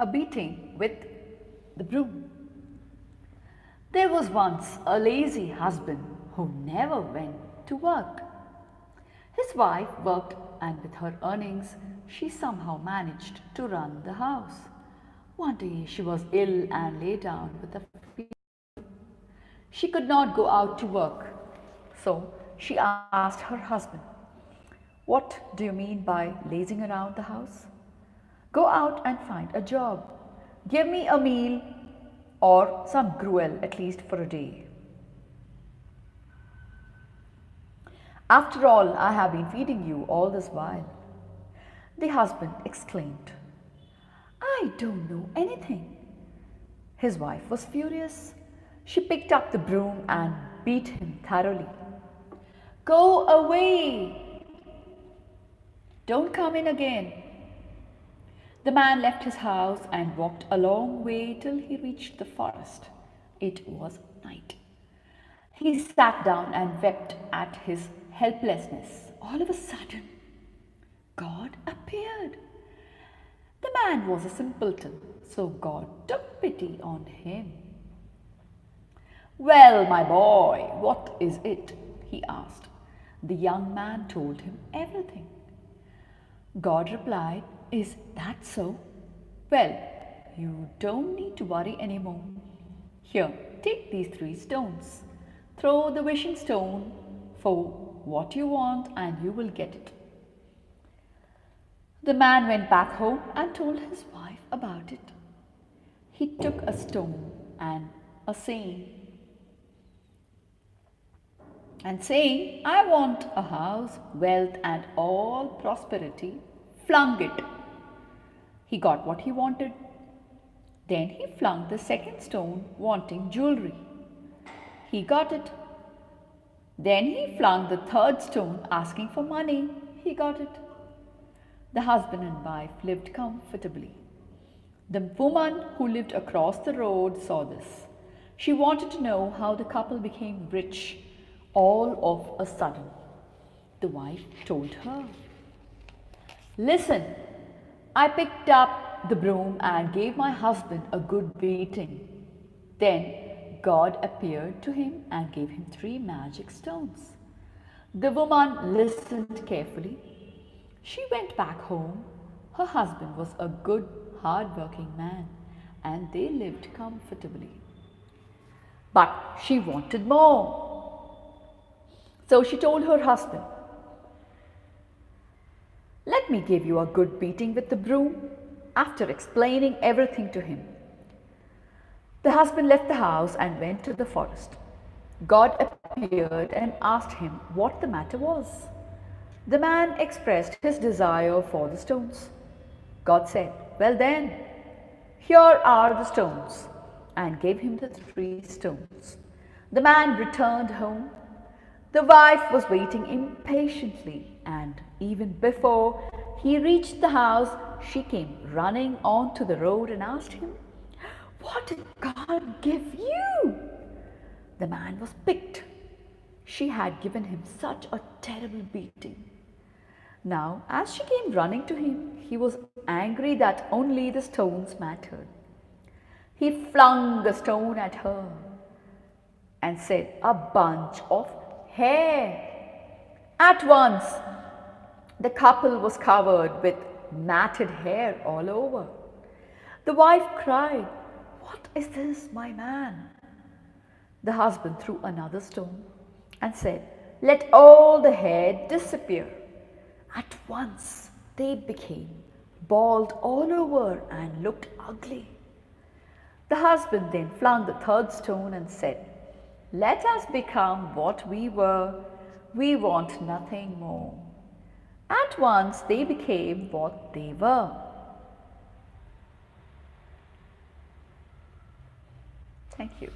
A beating with the broom. There was once a lazy husband who never went to work. His wife worked, and with her earnings, she somehow managed to run the house. One day she was ill and lay down with a fever. She could not go out to work, so she asked her husband, "What do you mean by lazing around the house? Go out and find a job. Give me a meal or some gruel at least for a day. After all, I have been feeding you all this while." The husband exclaimed, "I don't know anything." His wife was furious. She picked up the broom and beat him thoroughly. "Go away! Don't come in again." The man left his house and walked a long way till he reached the forest. It was night. He sat down and wept at his helplessness. All of a sudden, God appeared. The man was a simpleton, so God took pity on him. "Well, my boy, what is it?" he asked. The young man told him everything. God replied, "Is that so? Well, you don't need to worry anymore. Here, take these 3 stones. Throw the wishing stone for what you want and you will get it." The man went back home and told his wife about it. He took a stone and saying, "I want a house, wealth and all prosperity," flung it. He got what he wanted. Then he flung the second stone wanting jewelry. He got it. Then he flung the third stone asking for money. He got it. The husband and wife lived comfortably. The woman who lived across the road saw this. She wanted to know how the couple became rich all of a sudden. The wife told her, "Listen, I picked up the broom and gave my husband a good beating. Then God appeared to him and gave him 3 magic stones." The woman listened carefully. She went back home. Her husband was a good, hard-working man, and they lived comfortably. But she wanted more. So she told her husband, "Let me give you a good beating with the broom." After explaining everything to him, the husband left the house and went to the forest. God appeared and asked him what the matter was. The man expressed his desire for the stones. God said, "Well then, here are the stones," and gave him the 3 stones. The man returned home. The wife was waiting impatiently, and even before he reached the house, she came running onto the road and asked him, "What did God give you?" The man was piqued. She had given him such a terrible beating. Now, as she came running to him, he was angry that only the stones mattered. He flung a stone at her and said, "A bunch of hair." At once, the couple was covered with matted hair all over. The wife cried, "What is this, my man?" The husband threw another stone and said, "Let all the hair disappear." At once, they became bald all over and looked ugly. The husband then flung the 3rd stone and said, "Let us become what we were. We want nothing more." At once, they became what they were. Thank you.